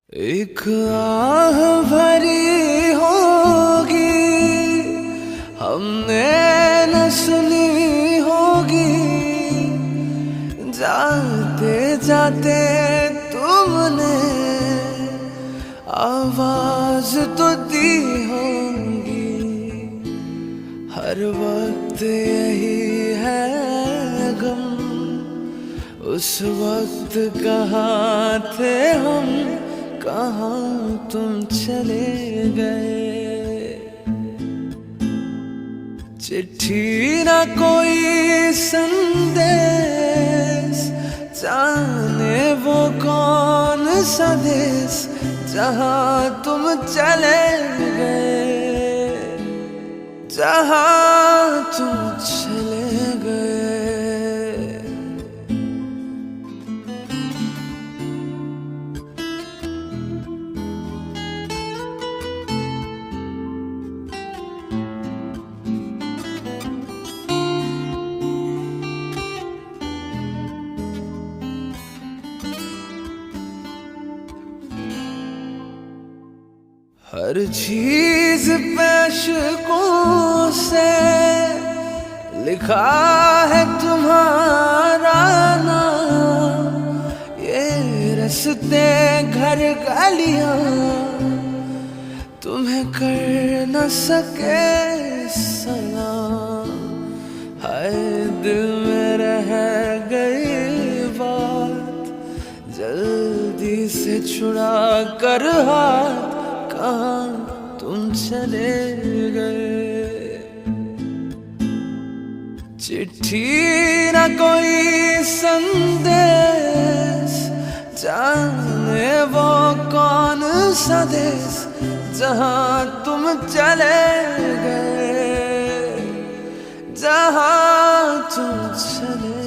एक आह भरी होगी हमने न सुनी होगी, जाते जाते तुमने आवाज तो दी होगी। हर वक्त यही है गम, उस वक्त कहाँ थे हम, कहाँ तुम चले गए। चिट्ठी ना कोई संदेश, जाने वो कौन सा देश, जहाँ तुम चले गए, जहाँ तुम चले गए। हर चीज पैशकों से लिखा है तुम्हारा नाम, ये रस्ते घर गलियां तुम्हें कर न सके सलाम। हाय दिल में रह गई बात, जल्दी से छुड़ा कर हाथ, कहाँ तुम चले गए। चिट्ठी ना कोई संदेश, जाने वो कौन सा देश, जहाँ तुम चले गए, जहाँ तुम चले